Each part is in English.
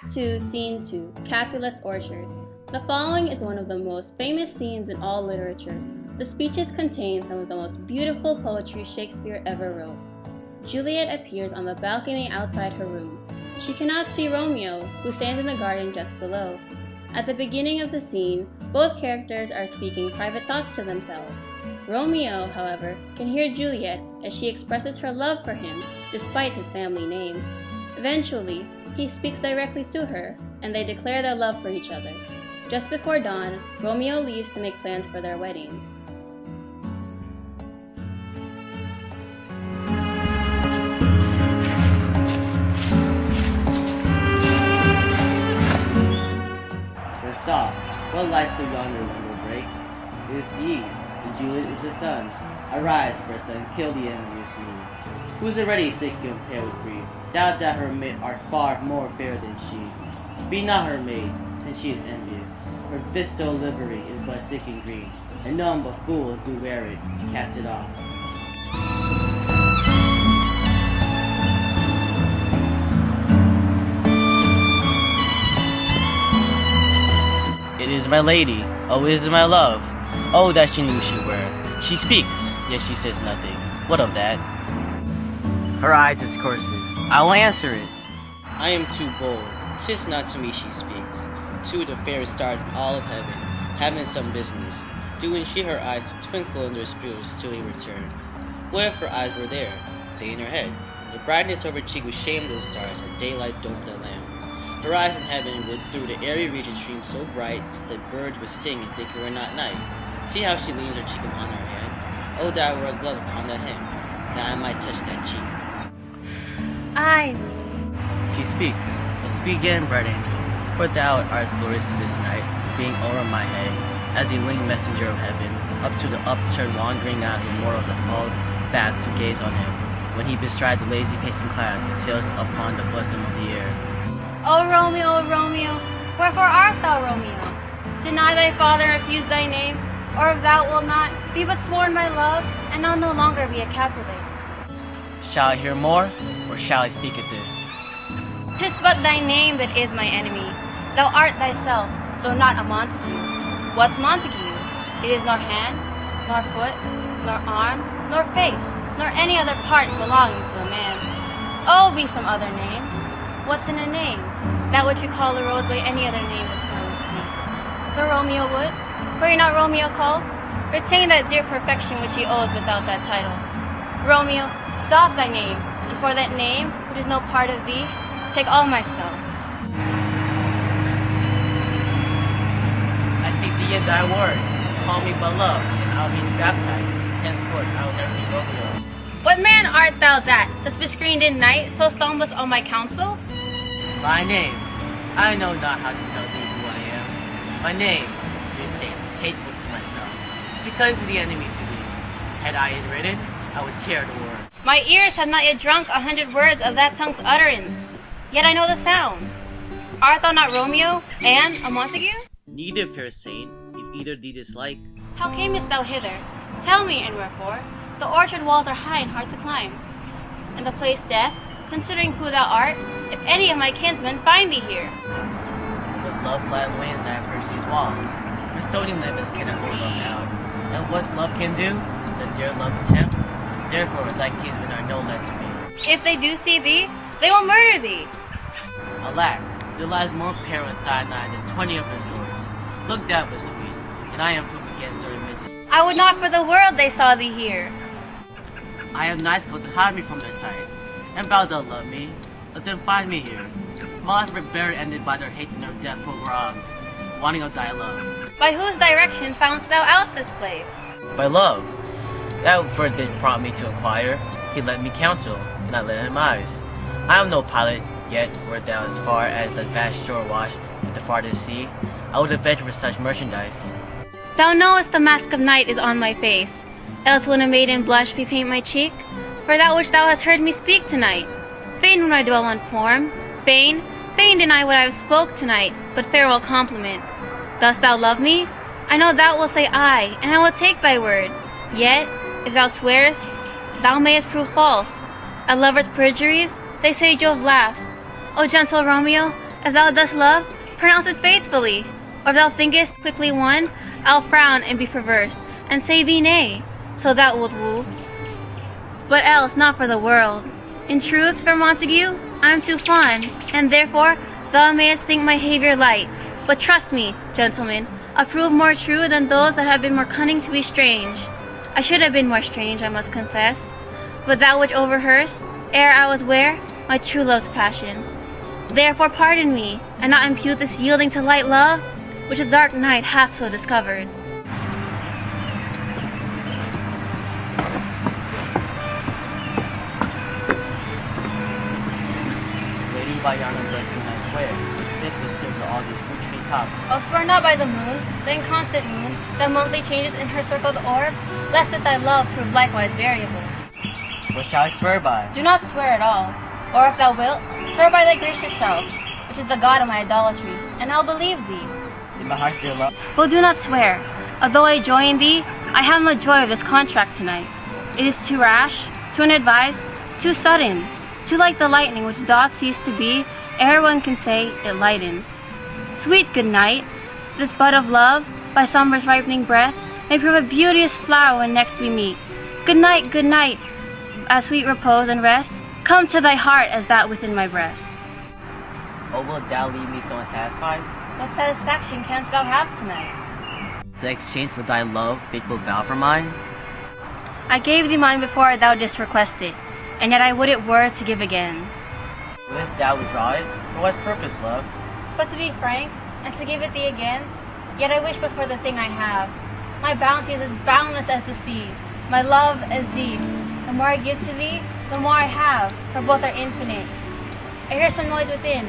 Act 2, Scene 2, Capulet's Orchard. The following is one of the most famous scenes in all literature. The speeches contain some of the most beautiful poetry Shakespeare ever wrote. Juliet appears on the balcony outside her room. She cannot see Romeo, who stands in the garden just below. At the beginning of the scene, both characters are speaking private thoughts to themselves. Romeo, however, can hear Juliet as she expresses her love for him despite his family name. Eventually, he speaks directly to her, and they declare their love for each other. Just before dawn, Romeo leaves to make plans for their wedding. The soft, what lights the yonder window breaks? It is the east, and Juliet is the sun. Arise, first son, kill the envious moon. Who's already sick and pale with grief? Doubt that her maid art far more fair than she. Be not her maid, since she is envious. Her vestal livery is but sick and green, and none but fools do wear it. Cast it off. It is my lady, oh, it is my love. Oh, that she knew she were. She speaks, yet she says nothing. What of that? Her eye discourses. I will answer it. I am too bold. 'Tis not to me she speaks. To the fairest stars in all of heaven, having some business. Do entreat her eyes to twinkle in their spheres till he return. What if her eyes were there? They in her head. The brightness of her cheek would shame those stars, and daylight domed the lamp. Her eyes in heaven would through the airy region stream so bright that birds would sing and think it were not night. See how she leans her cheek upon her hand. Oh, that I were a glove upon that hand, that I might touch that cheek. She speaks. But speak again, bright angel, for thou art glorious to this night, being o'er my head, as a winged messenger of heaven, up to the upturned wandering eyes of mortals that fall back to gaze on him, when he bestrides the lazy pacing cloud and sails upon the bosom of the air. O Romeo, Romeo, wherefore art thou Romeo? Deny thy father and refuse thy name, or if thou wilt not, be but sworn by love, and I'll no longer be a Capulet. Shall I hear more, or shall I speak at this? 'Tis but thy name that is my enemy. Thou art thyself, though not a Montague. What's Montague? It is nor hand, nor foot, nor arm, nor face, nor any other part belonging to a man. Oh, be some other name. What's in a name? That which we call a rose by any other name would smell sweet. So Romeo would, were he not Romeo called, retain that dear perfection which he owes without that title. Romeo, doff thy name, and for that name, which is no part of thee, take all myself. I take thee in thy word. Call me beloved, and I will be baptized. Henceforth I will never be Romeo. What man art thou that, that's bescreened in night, so stumblest on my counsel? My name. I know not how to tell thee who I am. My name, to be safe, is hateful to myself, because of the enemy to thee. Had I it written, I would tear the word. My ears have not yet drunk 100 words of that tongue's utterance, yet I know the sound. Art thou not Romeo, and a Montague? Neither, fair saint, if either thee dislike. How camest thou hither? Tell me, and wherefore? The orchard walls are high and hard to climb. And the place death, considering who thou art, if any of my kinsmen find thee here. With love-glad winds I approach these walls, for stony limits cannot hold love out. And what love can do, then dare love attempt. Therefore thy kinsmen are no less to me. If they do see thee, they will murder thee. Alack, there lies more peril in thine eye than 20 of their swords. Look thou, but sweet, and I am proof against their immense. I would not for the world they saw thee here. I have nice clothes to hide me from their sight. And thou dost love me, let them find me here. My life buried ended by their hate and their death prolonged, wanting of thy love. By whose direction foundst thou out this place? By love. That first did prompt me to inquire. He lent me counsel, and I lent him eyes. I am no pilot, yet were thou as far as the vast shore wash with the farthest sea, I would adventure for such merchandise. Thou knowest the mask of night is on my face, else when a maiden blush bepaint my cheek, for that which thou hast heard me speak tonight. Fain when I dwell on form, fain deny what I have spoke tonight, but farewell compliment. Dost thou love me? I know thou wilt say aye, and I will take thy word. Yet, if thou swearest, thou mayest prove false. At lovers' perjuries, they say Jove laughs. O gentle Romeo, As thou dost love, pronounce it faithfully. Or if thou thinkest quickly won, I'll frown and be perverse, and say thee nay, so thou wilt woo. But else not for the world. In truth, fair Montague, I am too fond, and therefore thou mayest think my behavior light. But trust me, gentlemen, I prove more true than those that have been more cunning to be strange. I should have been more strange, I must confess. But that which overhearsed, ere I was ware, my true love's passion. Therefore pardon me, and not impute this yielding to light love, which the dark night hath so discovered. Lady by yonder blessing I swear, sit and serve to all these fruit tree tops. Oh, swear not by the moon, the inconstant moon, that monthly changes in her circled orb, lest that thy love prove likewise variable. What shall I swear by? Do not swear at all, or if thou wilt, swear by thy gracious self, which is the god of my idolatry, and I'll believe thee. In my heart dear love. Well, do not swear. Although I join thee, I have no joy of this contract tonight. It is too rash, too unadvised, too sudden, too like the lightning which doth cease to be, ere one can say it lightens. Sweet good night, this bud of love, by summer's ripening breath, may prove a beauteous flower when next we meet. Good night, as sweet repose and rest, come to thy heart as that within my breast. Oh, wilt thou leave me so unsatisfied? What satisfaction canst thou have tonight? The exchange for thy love, faithful vow for mine? I gave thee mine before thou didst request it, and yet I would it were to give again. Wouldst thou withdraw it? For what purpose, love? But to be frank, and to give it thee again, yet I wish but for the thing I have. My bounty is as boundless as the sea, my love as deep. The more I give to thee, the more I have, for both are infinite. I hear some noise within.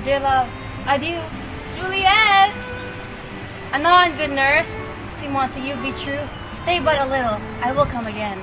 Dear love, adieu. Juliet! Anon, good nurse. See Montague be true. Stay but a little, I will come again.